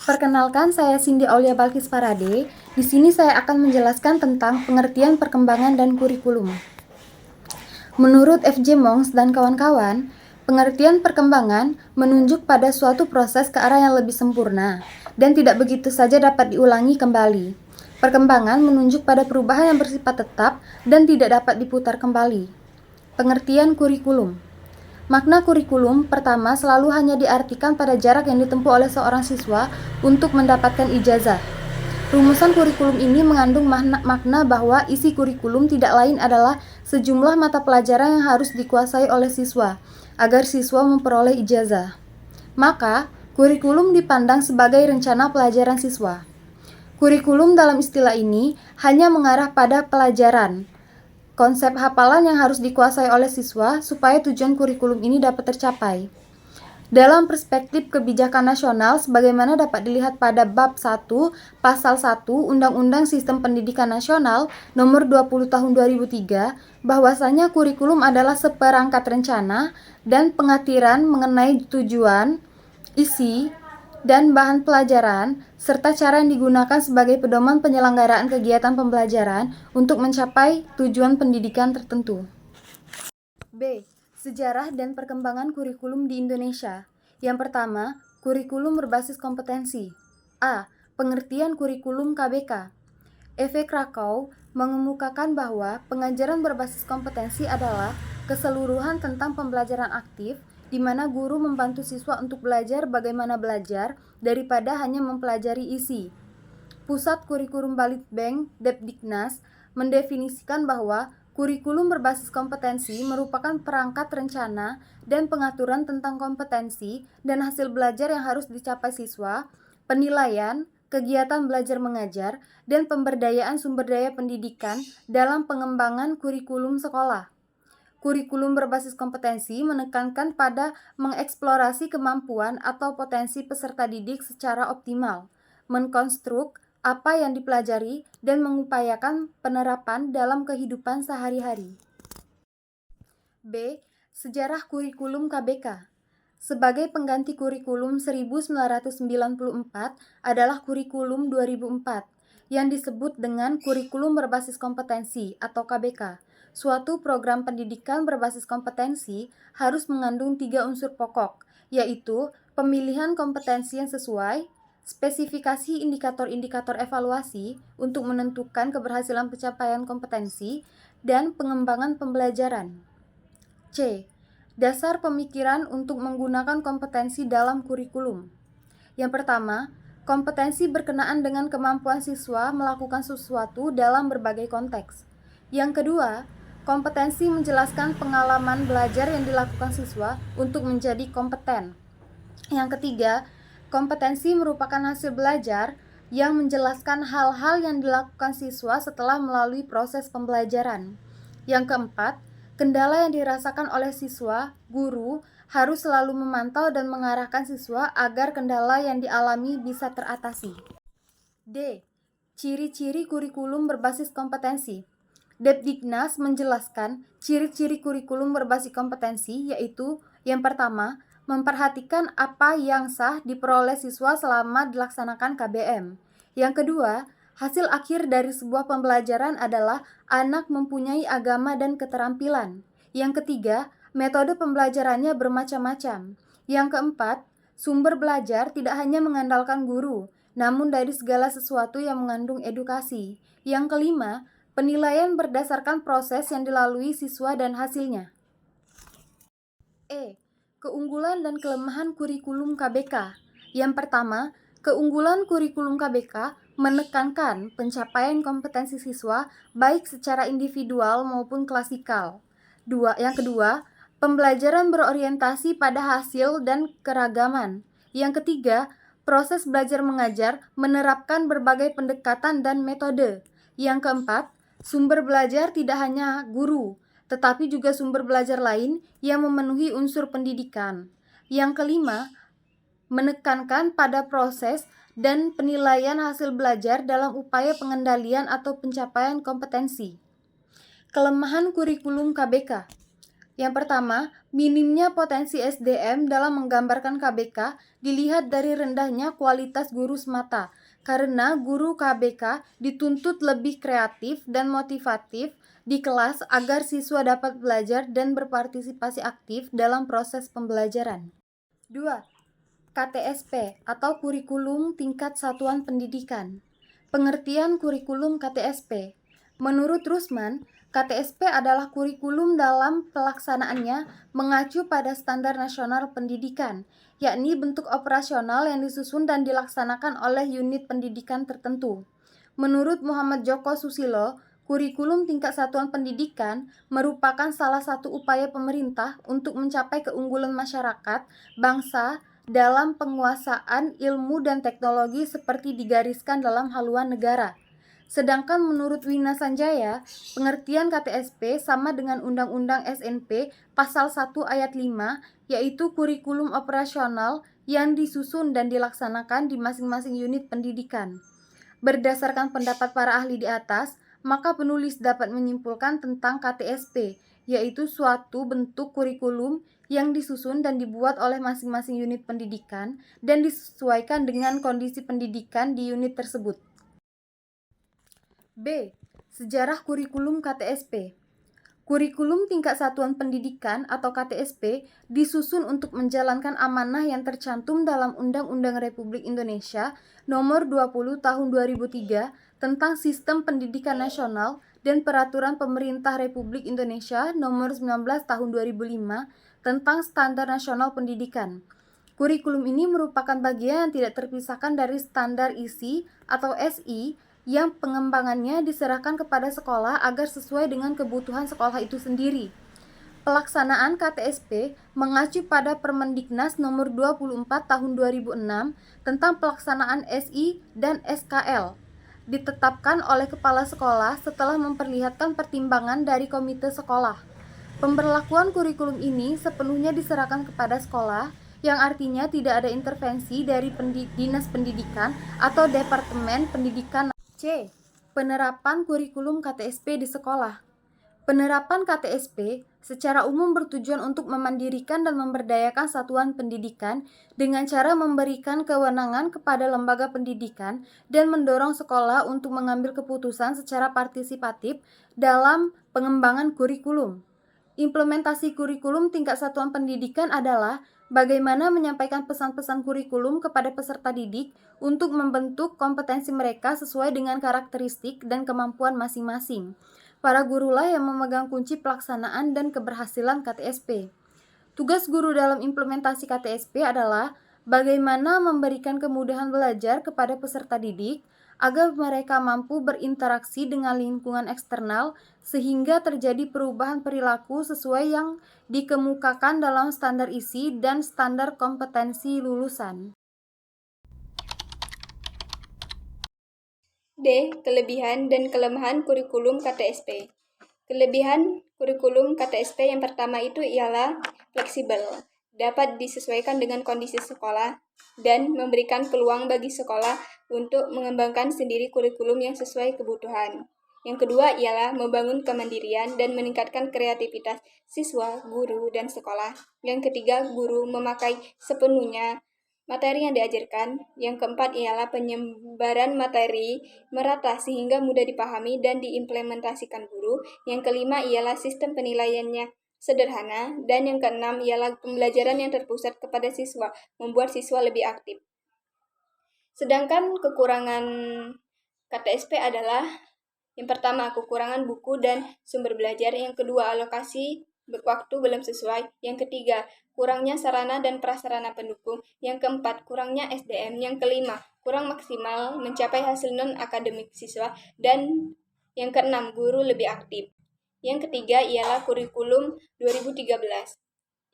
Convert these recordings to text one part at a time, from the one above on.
Perkenalkan, saya Cindy Aulia Balkis Parade. Di sini saya akan menjelaskan tentang pengertian perkembangan dan kurikulum. Menurut F.J. Monks dan kawan-kawan, pengertian perkembangan menunjuk pada suatu proses ke arah yang lebih sempurna dan tidak begitu saja dapat diulangi kembali. Perkembangan menunjuk pada perubahan yang bersifat tetap dan tidak dapat diputar kembali. Pengertian kurikulum. Makna kurikulum pertama selalu hanya diartikan pada jarak yang ditempuh oleh seorang siswa untuk mendapatkan ijazah. Rumusan kurikulum ini mengandung makna bahwa isi kurikulum tidak lain adalah sejumlah mata pelajaran yang harus dikuasai oleh siswa agar siswa memperoleh ijazah. Maka, kurikulum dipandang sebagai rencana pelajaran siswa. Kurikulum dalam istilah ini hanya mengarah pada pelajaran, konsep hafalan yang harus dikuasai oleh siswa supaya tujuan kurikulum ini dapat tercapai. Dalam perspektif kebijakan nasional, sebagaimana dapat dilihat pada Bab 1, Pasal 1 Undang-Undang Sistem Pendidikan Nasional Nomor 20 Tahun 2003, bahwasanya kurikulum adalah seperangkat rencana dan pengatiran mengenai tujuan, isi, dan bahan pelajaran, serta cara yang digunakan sebagai pedoman penyelenggaraan kegiatan pembelajaran untuk mencapai tujuan pendidikan tertentu. B. Sejarah dan perkembangan kurikulum di Indonesia. Yang pertama, kurikulum berbasis kompetensi. A. Pengertian kurikulum KBK. E.V. Krakow mengemukakan bahwa pengajaran berbasis kompetensi adalah keseluruhan tentang pembelajaran aktif, di mana guru membantu siswa untuk belajar bagaimana belajar daripada hanya mempelajari isi. Pusat Kurikulum Balitbank Depdiknas mendefinisikan bahwa kurikulum berbasis kompetensi merupakan perangkat rencana dan pengaturan tentang kompetensi dan hasil belajar yang harus dicapai siswa, penilaian, kegiatan belajar mengajar, dan pemberdayaan sumber daya pendidikan dalam pengembangan kurikulum sekolah. Kurikulum berbasis kompetensi menekankan pada mengeksplorasi kemampuan atau potensi peserta didik secara optimal, mengkonstruk apa yang dipelajari, dan mengupayakan penerapan dalam kehidupan sehari-hari. B. Sejarah kurikulum KBK. Sebagai pengganti kurikulum 1994 adalah kurikulum 2004 yang disebut dengan kurikulum berbasis kompetensi atau KBK. Suatu program pendidikan berbasis kompetensi harus mengandung 3 unsur pokok, yaitu pemilihan kompetensi yang sesuai, spesifikasi indikator-indikator evaluasi untuk menentukan keberhasilan pencapaian kompetensi, dan pengembangan pembelajaran. C. Dasar pemikiran untuk menggunakan kompetensi dalam kurikulum. Yang pertama, kompetensi berkenaan dengan kemampuan siswa melakukan sesuatu dalam berbagai konteks. Yang kedua, kompetensi menjelaskan pengalaman belajar yang dilakukan siswa untuk menjadi kompeten. Yang ketiga, kompetensi merupakan hasil belajar yang menjelaskan hal-hal yang dilakukan siswa setelah melalui proses pembelajaran. Yang keempat, kendala yang dirasakan oleh siswa, guru harus selalu memantau dan mengarahkan siswa agar kendala yang dialami bisa teratasi. D. Ciri-ciri kurikulum berbasis kompetensi. Depdiknas menjelaskan ciri-ciri kurikulum berbasis kompetensi, yaitu yang pertama, memperhatikan apa yang sah diperoleh siswa selama dilaksanakan KBM. Yang kedua, hasil akhir dari sebuah pembelajaran adalah anak mempunyai agama dan keterampilan. Yang ketiga, metode pembelajarannya bermacam-macam. Yang keempat, sumber belajar tidak hanya mengandalkan guru, namun dari segala sesuatu yang mengandung edukasi. Yang kelima, penilaian berdasarkan proses yang dilalui siswa dan hasilnya. E. Keunggulan dan kelemahan kurikulum KBK. Yang pertama, keunggulan kurikulum KBK menekankan pencapaian kompetensi siswa baik secara individual maupun klasikal. Yang kedua, pembelajaran berorientasi pada hasil dan keragaman. Yang ketiga, proses belajar mengajar menerapkan berbagai pendekatan dan metode. Yang keempat, sumber belajar tidak hanya guru, tetapi juga sumber belajar lain yang memenuhi unsur pendidikan. Yang kelima, menekankan pada proses dan penilaian hasil belajar dalam upaya pengendalian atau pencapaian kompetensi. Kelemahan kurikulum KBK. Yang pertama, minimnya potensi SDM dalam menggambarkan KBK dilihat dari rendahnya kualitas guru semata, karena guru KBK dituntut lebih kreatif dan motivatif di kelas agar siswa dapat belajar dan berpartisipasi aktif dalam proses pembelajaran. 2. KTSP atau Kurikulum Tingkat Satuan Pendidikan. Pengertian kurikulum KTSP. Menurut Rusman, KTSP adalah kurikulum dalam pelaksanaannya mengacu pada standar nasional pendidikan, yakni bentuk operasional yang disusun dan dilaksanakan oleh unit pendidikan tertentu. Menurut Muhammad Joko Susilo, kurikulum tingkat satuan pendidikan merupakan salah satu upaya pemerintah untuk mencapai keunggulan masyarakat, bangsa, dalam penguasaan ilmu dan teknologi seperti digariskan dalam haluan negara. Sedangkan menurut Wina Sanjaya, pengertian KTSP sama dengan Undang-Undang SNP Pasal 1 Ayat 5, yaitu kurikulum operasional yang disusun dan dilaksanakan di masing-masing unit pendidikan. Berdasarkan pendapat para ahli di atas, maka penulis dapat menyimpulkan tentang KTSP, yaitu suatu bentuk kurikulum yang disusun dan dibuat oleh masing-masing unit pendidikan dan disesuaikan dengan kondisi pendidikan di unit tersebut. B. Sejarah kurikulum KTSP. Kurikulum Tingkat Satuan Pendidikan atau KTSP disusun untuk menjalankan amanah yang tercantum dalam Undang-Undang Republik Indonesia Nomor 20 Tahun 2003 tentang Sistem Pendidikan Nasional dan Peraturan Pemerintah Republik Indonesia Nomor 19 Tahun 2005 tentang Standar Nasional Pendidikan. Kurikulum ini merupakan bagian yang tidak terpisahkan dari standar isi atau SI yang pengembangannya diserahkan kepada sekolah agar sesuai dengan kebutuhan sekolah itu sendiri. Pelaksanaan KTSP mengacu pada Permendiknas Nomor 24 Tahun 2006 tentang pelaksanaan SI dan SKL. Ditetapkan oleh kepala sekolah setelah memperlihatkan pertimbangan dari komite sekolah. Pemberlakuan kurikulum ini sepenuhnya diserahkan kepada sekolah, yang artinya tidak ada intervensi dari Dinas Pendidikan atau Departemen Pendidikan. C. Penerapan kurikulum KTSP di sekolah. Penerapan KTSP secara umum bertujuan untuk memandirikan dan memberdayakan satuan pendidikan dengan cara memberikan kewenangan kepada lembaga pendidikan dan mendorong sekolah untuk mengambil keputusan secara partisipatif dalam pengembangan kurikulum. Implementasi kurikulum tingkat satuan pendidikan adalah bagaimana menyampaikan pesan-pesan kurikulum kepada peserta didik untuk membentuk kompetensi mereka sesuai dengan karakteristik dan kemampuan masing-masing. Para gurulah yang memegang kunci pelaksanaan dan keberhasilan KTSP. Tugas guru dalam implementasi KTSP adalah bagaimana memberikan kemudahan belajar kepada peserta didik agar mereka mampu berinteraksi dengan lingkungan eksternal sehingga terjadi perubahan perilaku sesuai yang dikemukakan dalam standar isi dan standar kompetensi lulusan. D. Kelebihan dan kelemahan kurikulum KTSP. Kelebihan kurikulum KTSP yang pertama itu ialah fleksibel, dapat disesuaikan dengan kondisi sekolah, dan memberikan peluang bagi sekolah untuk mengembangkan sendiri kurikulum yang sesuai kebutuhan. Yang kedua ialah membangun kemandirian dan meningkatkan kreativitas siswa, guru, dan sekolah. Yang ketiga, guru memakai sepenuhnya materi yang diajarkan. Yang keempat ialah penyebaran materi merata sehingga mudah dipahami dan diimplementasikan guru. Yang kelima ialah sistem penilaiannya sederhana. Dan yang keenam ialah pembelajaran yang terpusat kepada siswa, membuat siswa lebih aktif. Sedangkan kekurangan KTSP adalah yang pertama, kekurangan buku dan sumber belajar. Yang kedua, alokasi waktu belum sesuai. Yang ketiga, kurangnya sarana dan prasarana pendukung. Yang keempat, kurangnya SDM. Yang kelima, kurang maksimal mencapai hasil non-akademik siswa. Dan yang keenam, guru lebih aktif. Yang ketiga ialah kurikulum 2013.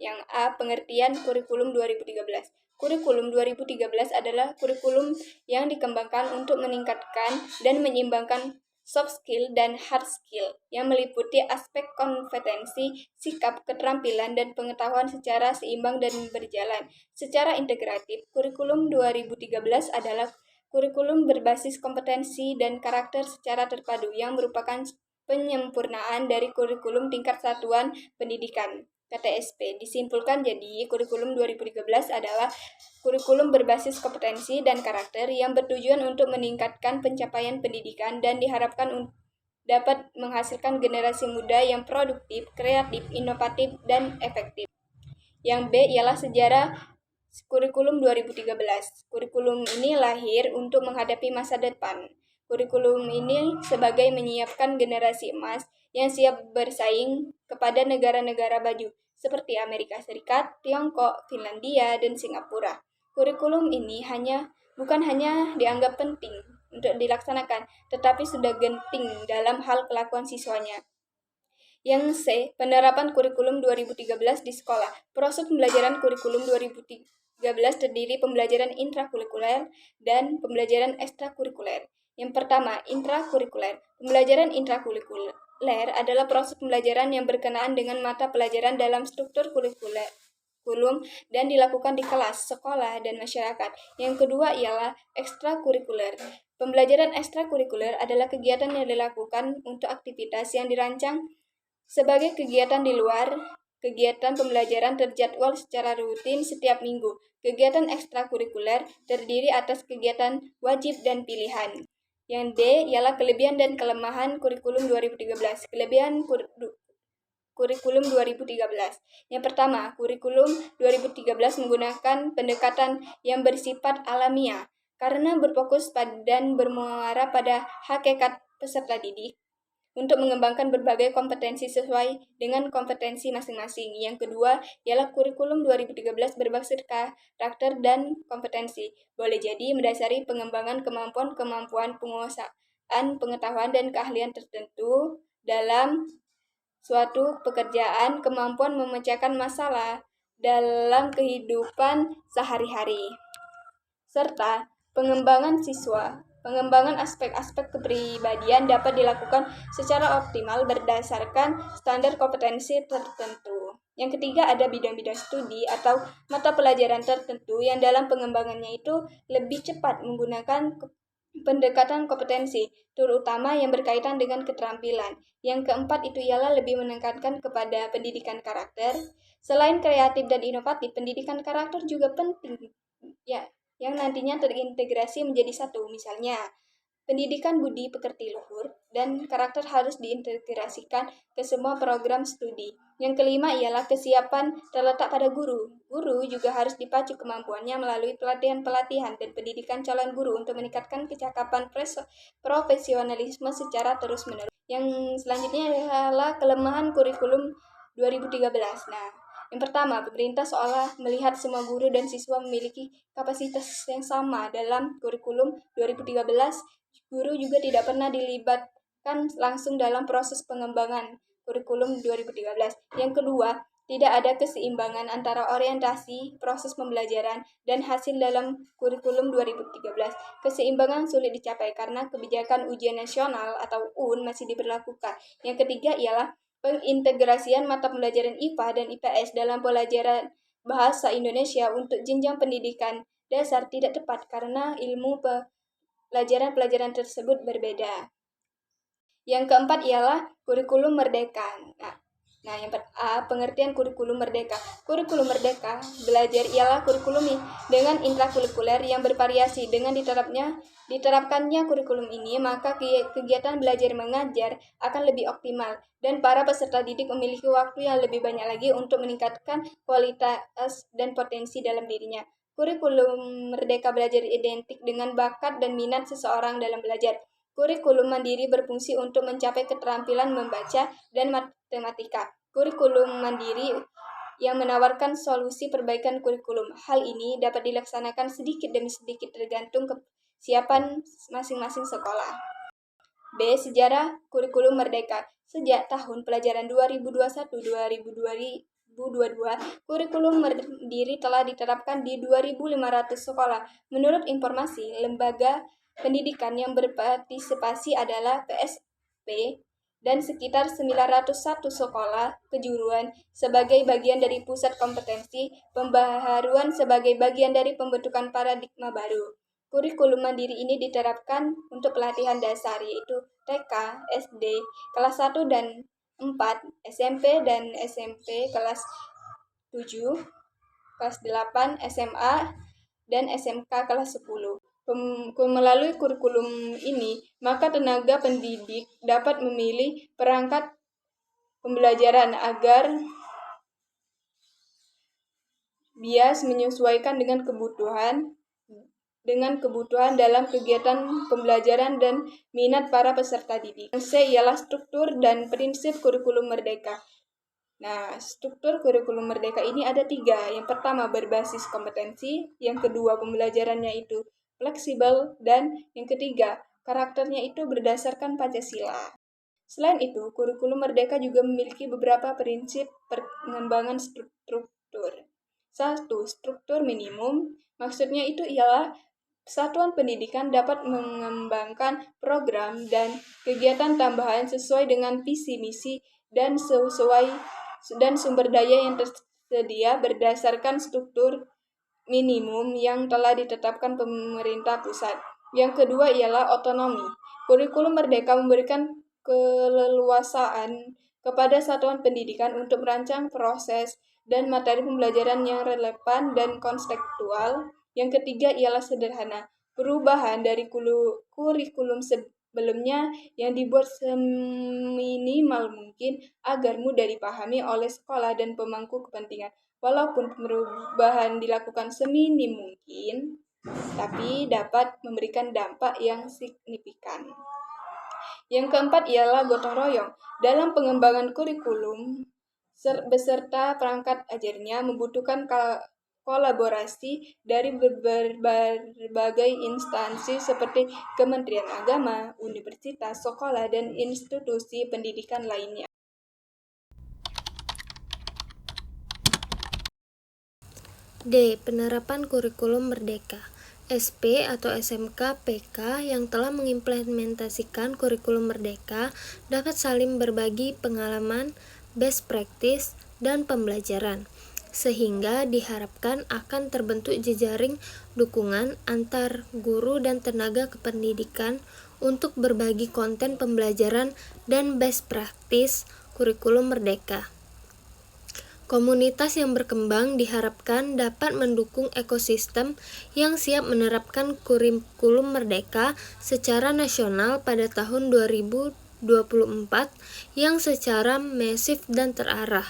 Yang A, pengertian kurikulum 2013. Kurikulum 2013 adalah kurikulum yang dikembangkan untuk meningkatkan dan menyeimbangkan soft skill dan hard skill yang meliputi aspek kompetensi, sikap, keterampilan, dan pengetahuan secara seimbang dan berjalan secara integratif. Kurikulum 2013 adalah kurikulum berbasis kompetensi dan karakter secara terpadu yang merupakan penyempurnaan dari kurikulum tingkat satuan pendidikan KTSP. Disimpulkan jadi kurikulum 2013 adalah kurikulum berbasis kompetensi dan karakter yang bertujuan untuk meningkatkan pencapaian pendidikan dan diharapkan dapat menghasilkan generasi muda yang produktif, kreatif, inovatif, dan efektif. Yang B ialah sejarah kurikulum 2013. Kurikulum ini lahir untuk menghadapi masa depan. Kurikulum ini sebagai menyiapkan generasi emas yang siap bersaing kepada negara-negara maju seperti Amerika Serikat, Tiongkok, Finlandia, dan Singapura. Kurikulum ini bukan hanya dianggap penting untuk dilaksanakan, tetapi sudah genting dalam hal kelakuan siswanya. Yang C, penerapan kurikulum 2013 di sekolah. Proses pembelajaran kurikulum 2013 terdiri pembelajaran intrakurikuler dan pembelajaran ekstrakurikuler. Yang pertama, intrakurikuler. Pembelajaran intrakurikuler adalah proses pembelajaran yang berkenaan dengan mata pelajaran dalam struktur kurikulum dan dilakukan di kelas, sekolah, dan masyarakat. Yang kedua ialah ekstrakurikuler. Pembelajaran ekstrakurikuler adalah kegiatan yang dilakukan untuk aktivitas yang dirancang sebagai kegiatan di luar kegiatan pembelajaran terjadwal secara rutin setiap minggu. Kegiatan ekstrakurikuler terdiri atas kegiatan wajib dan pilihan. Yang D ialah kelebihan dan kelemahan kurikulum 2013. Kelebihan kurikulum 2013. Yang pertama, kurikulum 2013 menggunakan pendekatan yang bersifat alamiah karena berfokus dan bermuara pada hakikat peserta didik untuk mengembangkan berbagai kompetensi sesuai dengan kompetensi masing-masing. Yang kedua ialah kurikulum 2013 berbasis karakter dan kompetensi. Boleh jadi mendasari pengembangan kemampuan penguasaan pengetahuan dan keahlian tertentu dalam suatu pekerjaan, kemampuan memecahkan masalah dalam kehidupan sehari-hari, serta pengembangan siswa. Pengembangan aspek-aspek kepribadian dapat dilakukan secara optimal berdasarkan standar kompetensi tertentu. Yang ketiga ada bidang-bidang studi atau mata pelajaran tertentu yang dalam pengembangannya itu lebih cepat menggunakan pendekatan kompetensi, terutama yang berkaitan dengan keterampilan. Yang keempat itu ialah lebih menekankan kepada pendidikan karakter. Selain kreatif dan inovatif, pendidikan karakter juga penting, ya, yang nantinya terintegrasi menjadi satu. Misalnya, pendidikan budi pekerti luhur dan karakter harus diintegrasikan ke semua program studi. Yang kelima ialah kesiapan terletak pada guru. Guru juga harus dipacu kemampuannya melalui pelatihan-pelatihan dan pendidikan calon guru untuk meningkatkan kecakapan profesionalisme secara terus-menerus. Yang selanjutnya adalah kelemahan kurikulum 2013. Nah, yang pertama, pemerintah seolah melihat semua guru dan siswa memiliki kapasitas yang sama. Dalam kurikulum 2013, guru juga tidak pernah dilibatkan langsung dalam proses pengembangan kurikulum 2013. Yang kedua, tidak ada keseimbangan antara orientasi, proses pembelajaran, dan hasil dalam kurikulum 2013. Keseimbangan sulit dicapai karena kebijakan ujian nasional atau UN masih diberlakukan. Yang ketiga ialah pengintegrasian mata pelajaran IPA dan IPS dalam pelajaran bahasa Indonesia untuk jenjang pendidikan dasar tidak tepat karena ilmu pelajaran-pelajaran tersebut berbeda. Yang keempat ialah kurikulum merdeka. Nah, yang pengertian kurikulum merdeka. Kurikulum merdeka belajar ialah kurikulum dengan intrakurikuler yang bervariasi. Dengan diterapkannya kurikulum ini, maka kegiatan belajar mengajar akan lebih optimal dan para peserta didik memiliki waktu yang lebih banyak lagi untuk meningkatkan kualitas dan potensi dalam dirinya. Kurikulum merdeka belajar identik dengan bakat dan minat seseorang dalam belajar. Kurikulum mandiri berfungsi untuk mencapai keterampilan membaca dan matematika. Kurikulum mandiri yang menawarkan solusi perbaikan kurikulum. Hal ini dapat dilaksanakan sedikit demi sedikit tergantung kesiapan masing-masing sekolah. B. Sejarah kurikulum merdeka. Sejak tahun pelajaran 2021-2022, kurikulum mandiri telah diterapkan di 2.500 sekolah. Menurut informasi lembaga pendidikan yang berpartisipasi adalah PSP dan sekitar 901 sekolah kejuruan sebagai bagian dari pusat kompetensi pembaharuan sebagai bagian dari pembentukan paradigma baru. Kurikulum mandiri ini diterapkan untuk pelatihan dasar yaitu TK, SD, kelas 1 dan 4, SMP dan SMP kelas 7, kelas 8, SMA, dan SMK kelas 10. Melalui kurikulum ini, maka tenaga pendidik dapat memilih perangkat pembelajaran agar bias menyesuaikan dengan kebutuhan dalam kegiatan pembelajaran dan minat para peserta didik. Yang C ialah struktur dan prinsip kurikulum merdeka. Nah, struktur kurikulum merdeka ini ada 3. Yang pertama berbasis kompetensi, yang kedua pembelajarannya itu fleksibel, dan yang ketiga karakternya itu berdasarkan Pancasila. Selain itu, kurikulum merdeka juga memiliki beberapa prinsip pengembangan struktur. 1. Struktur minimum, maksudnya itu ialah satuan pendidikan dapat mengembangkan program dan kegiatan tambahan sesuai dengan visi misi dan sumber daya yang tersedia berdasarkan struktur minimum yang telah ditetapkan pemerintah pusat. Yang kedua ialah otonomi. Kurikulum merdeka memberikan keleluasaan kepada satuan pendidikan untuk merancang proses dan materi pembelajaran yang relevan dan kontekstual. Yang ketiga ialah sederhana. Perubahan dari kurikulum sebelumnya yang dibuat seminimal mungkin agar mudah dipahami oleh sekolah dan pemangku kepentingan. Walaupun perubahan dilakukan seminim mungkin, tapi dapat memberikan dampak yang signifikan. Yang keempat ialah gotong royong. Dalam pengembangan kurikulum, beserta perangkat ajarnya membutuhkan kolaborasi dari berbagai instansi seperti Kementerian Agama, universitas, sekolah, dan institusi pendidikan lainnya. D. Penerapan kurikulum merdeka. SP atau SMK PK yang telah mengimplementasikan kurikulum merdeka dapat saling berbagi pengalaman, best practice, dan pembelajaran, sehingga diharapkan akan terbentuk jejaring dukungan antar guru dan tenaga kependidikan untuk berbagi konten pembelajaran dan best practice kurikulum merdeka. Komunitas yang berkembang diharapkan dapat mendukung ekosistem yang siap menerapkan kurikulum merdeka secara nasional pada tahun 2024 yang secara masif dan terarah.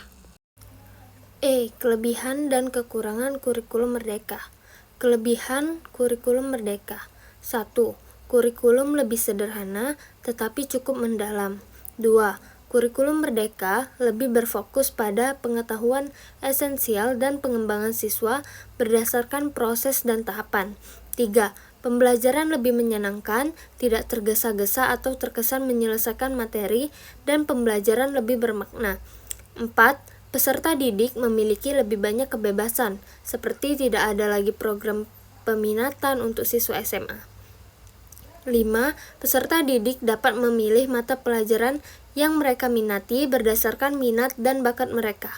E. Kelebihan dan kekurangan kurikulum merdeka. Kelebihan kurikulum merdeka. 1. Kurikulum lebih sederhana tetapi cukup mendalam. 2. Kurikulum merdeka lebih berfokus pada pengetahuan esensial dan pengembangan siswa berdasarkan proses dan tahapan. 3. Pembelajaran lebih menyenangkan, tidak tergesa-gesa atau terkesan menyelesaikan materi, dan pembelajaran lebih bermakna. 4. Peserta didik memiliki lebih banyak kebebasan, seperti tidak ada lagi program peminatan untuk siswa SMA. 5. Peserta didik dapat memilih mata pelajaran yang mereka minati berdasarkan minat dan bakat mereka.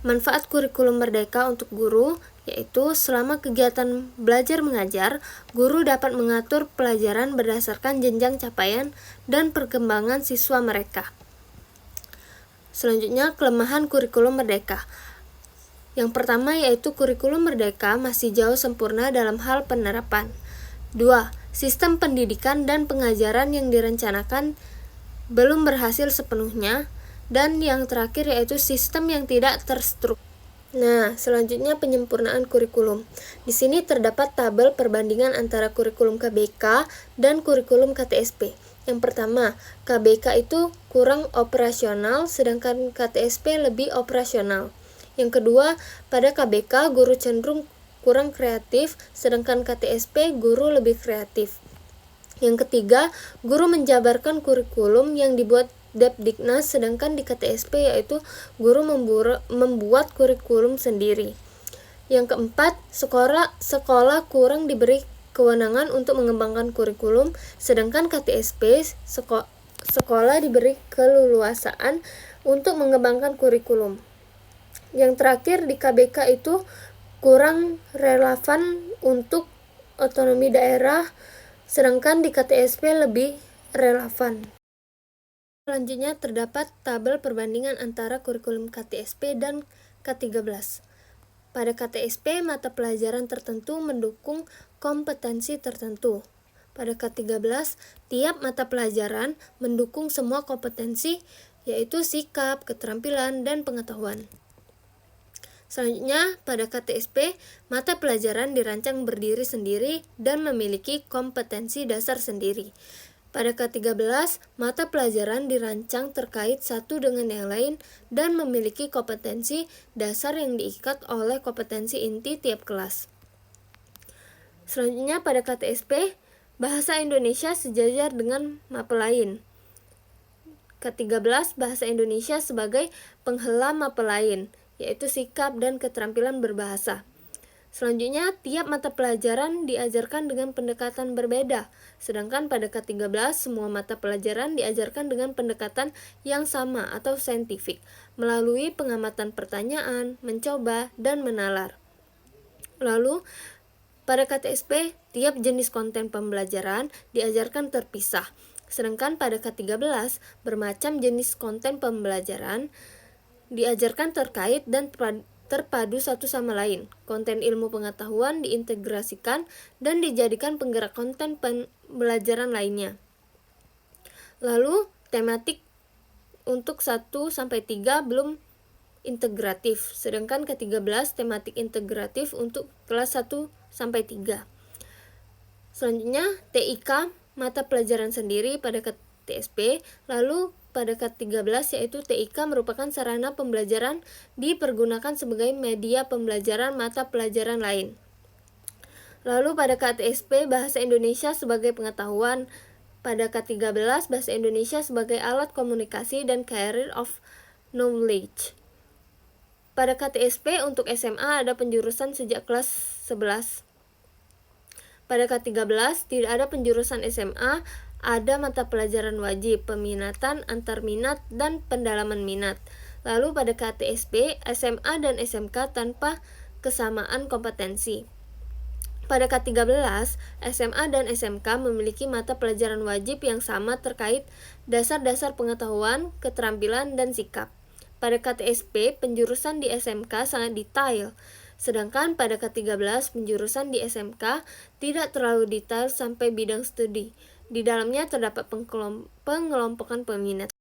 Manfaat kurikulum merdeka untuk guru, yaitu selama kegiatan belajar mengajar, guru dapat mengatur pelajaran berdasarkan jenjang capaian dan perkembangan siswa mereka. Selanjutnya, kelemahan kurikulum merdeka. Yang pertama yaitu kurikulum merdeka masih jauh sempurna dalam hal penerapan. 2. Sistem pendidikan dan pengajaran yang direncanakan belum berhasil sepenuhnya, dan yang terakhir yaitu sistem yang tidak terstruktur. Nah, selanjutnya penyempurnaan kurikulum. Di sini terdapat tabel perbandingan antara kurikulum KBK dan kurikulum KTSP. Yang pertama, KBK itu kurang operasional sedangkan KTSP lebih operasional. Yang kedua, pada KBK guru cenderung kurang kreatif sedangkan KTSP guru lebih kreatif. Yang ketiga, guru menjabarkan kurikulum yang dibuat Depdiknas, sedangkan di KTSP yaitu guru membuat kurikulum sendiri. Yang keempat, sekolah kurang diberi kewenangan untuk mengembangkan kurikulum, sedangkan KTSP sekolah diberi keleluasaan untuk mengembangkan kurikulum. Yang terakhir, di KBK itu kurang relevan untuk otonomi daerah, sedangkan di KTSP lebih relevan. Selanjutnya terdapat tabel perbandingan antara kurikulum KTSP dan K13. Pada KTSP, mata pelajaran tertentu mendukung kompetensi tertentu. Pada K13, tiap mata pelajaran mendukung semua kompetensi, yaitu sikap, keterampilan, dan pengetahuan. Selanjutnya, pada KTSP, mata pelajaran dirancang berdiri sendiri dan memiliki kompetensi dasar sendiri. Pada K13, mata pelajaran dirancang terkait satu dengan yang lain dan memiliki kompetensi dasar yang diikat oleh kompetensi inti tiap kelas. Selanjutnya, pada KTSP, bahasa Indonesia sejajar dengan mapel lain. K13, bahasa Indonesia sebagai penghela mapel lain, yaitu sikap dan keterampilan berbahasa. Selanjutnya, tiap mata pelajaran diajarkan dengan pendekatan berbeda, sedangkan pada K13 semua mata pelajaran diajarkan dengan pendekatan yang sama atau saintifik, melalui pengamatan pertanyaan, mencoba, dan menalar. Lalu, pada KTSP, tiap jenis konten pembelajaran diajarkan terpisah, sedangkan pada K13 bermacam jenis konten pembelajaran diajarkan terkait dan terpadu satu sama lain. Konten ilmu pengetahuan diintegrasikan dan dijadikan penggerak konten pembelajaran lainnya. Lalu, tematik untuk 1-3 belum integratif, sedangkan ke-13 tematik integratif untuk kelas 1-3. Selanjutnya, TIK mata pelajaran sendiri pada KTSP, lalu pada K13 yaitu TIK merupakan sarana pembelajaran dipergunakan sebagai media pembelajaran mata pelajaran lain. Lalu pada KTSP bahasa Indonesia sebagai pengetahuan, pada K13 bahasa Indonesia sebagai alat komunikasi dan carrier of knowledge. Pada KTSP untuk SMA ada penjurusan sejak kelas 11. Pada K13 tidak ada penjurusan SMA, ada mata pelajaran wajib, peminatan, antar minat, dan pendalaman minat. Lalu pada KTSP, SMA dan SMK tanpa kesamaan kompetensi. Pada K13, SMA dan SMK memiliki mata pelajaran wajib yang sama terkait dasar-dasar pengetahuan, keterampilan, dan sikap. Pada KTSP, penjurusan di SMK sangat detail, sedangkan pada K13, penjurusan di SMK tidak terlalu detail sampai bidang studi. Di dalamnya terdapat pengelompokan peminat.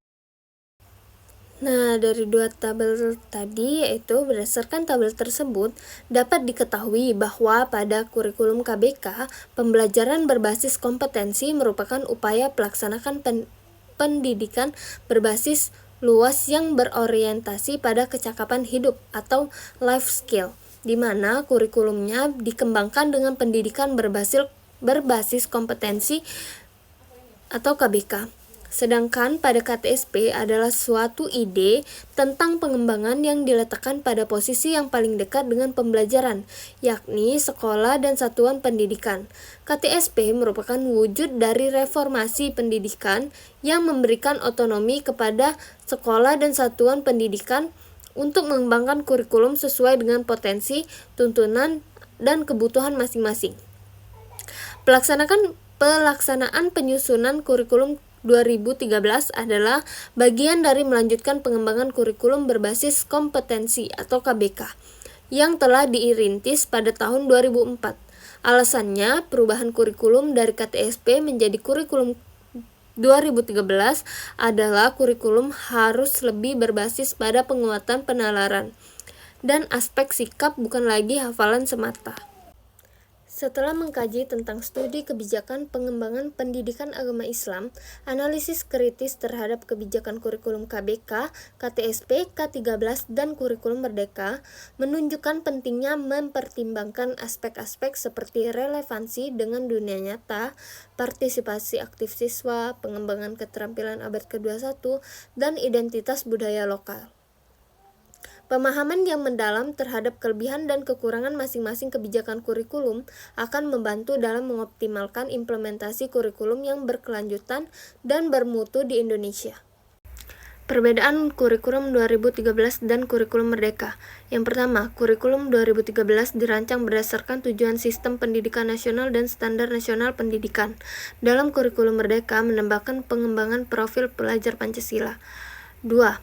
Nah, dari dua tabel tadi, yaitu berdasarkan tabel tersebut, dapat diketahui bahwa pada kurikulum KBK, pembelajaran berbasis kompetensi merupakan upaya pelaksanakan pendidikan berbasis luas yang berorientasi pada kecakapan hidup atau life skill, di mana kurikulumnya dikembangkan dengan pendidikan berbasis kompetensi atau KBK. Sedangkan pada KTSP adalah suatu ide tentang pengembangan yang diletakkan pada posisi yang paling dekat dengan pembelajaran, yakni sekolah dan satuan pendidikan. KTSP merupakan wujud dari reformasi pendidikan yang memberikan otonomi kepada sekolah dan satuan pendidikan untuk mengembangkan kurikulum sesuai dengan potensi, tuntunan, dan kebutuhan masing-masing. Pelaksanaan penyusunan kurikulum 2013 adalah bagian dari melanjutkan pengembangan kurikulum berbasis kompetensi atau KBK yang telah dirintis pada tahun 2004. Alasannya, perubahan kurikulum dari KTSP menjadi kurikulum 2013 adalah kurikulum harus lebih berbasis pada penguatan penalaran dan aspek sikap, bukan lagi hafalan semata. Setelah mengkaji tentang studi kebijakan pengembangan pendidikan agama Islam, analisis kritis terhadap kebijakan kurikulum KBK, KTSP, K13, dan kurikulum Merdeka menunjukkan pentingnya mempertimbangkan aspek-aspek seperti relevansi dengan dunia nyata, partisipasi aktif siswa, pengembangan keterampilan abad ke-21, dan identitas budaya lokal. Pemahaman yang mendalam terhadap kelebihan dan kekurangan masing-masing kebijakan kurikulum akan membantu dalam mengoptimalkan implementasi kurikulum yang berkelanjutan dan bermutu di Indonesia. Perbedaan kurikulum 2013 dan kurikulum Merdeka. Yang pertama, kurikulum 2013 dirancang berdasarkan tujuan sistem pendidikan nasional dan standar nasional pendidikan. Dalam kurikulum Merdeka menambahkan pengembangan profil pelajar Pancasila. 2.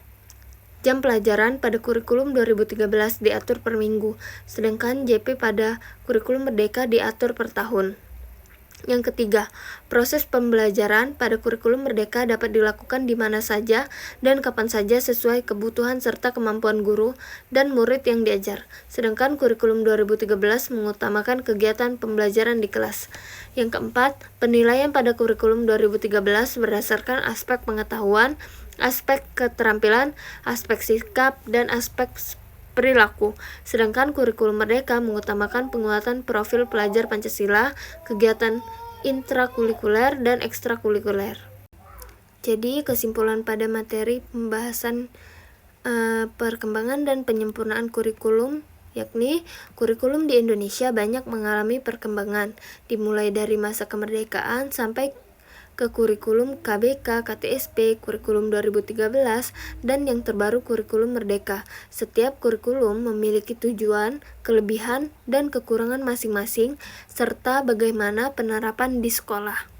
Jam pelajaran pada kurikulum 2013 diatur per minggu, sedangkan JP pada kurikulum Merdeka diatur per tahun. Yang ketiga, proses pembelajaran pada kurikulum Merdeka dapat dilakukan di mana saja dan kapan saja sesuai kebutuhan serta kemampuan guru dan murid yang diajar. Sedangkan kurikulum 2013 mengutamakan kegiatan pembelajaran di kelas. Yang keempat, penilaian pada kurikulum 2013 berdasarkan aspek pengetahuan, aspek keterampilan, aspek sikap, dan aspek perilaku, sedangkan kurikulum Merdeka mengutamakan penguatan profil pelajar Pancasila, kegiatan intrakurikuler dan ekstrakurikuler. Jadi, kesimpulan pada materi pembahasan perkembangan dan penyempurnaan kurikulum, yakni kurikulum di Indonesia banyak mengalami perkembangan, dimulai dari masa kemerdekaan sampai ke kurikulum KBK, KTSP, kurikulum 2013, dan yang terbaru kurikulum Merdeka. Setiap kurikulum memiliki tujuan, kelebihan, dan kekurangan masing-masing, serta bagaimana penerapan di sekolah.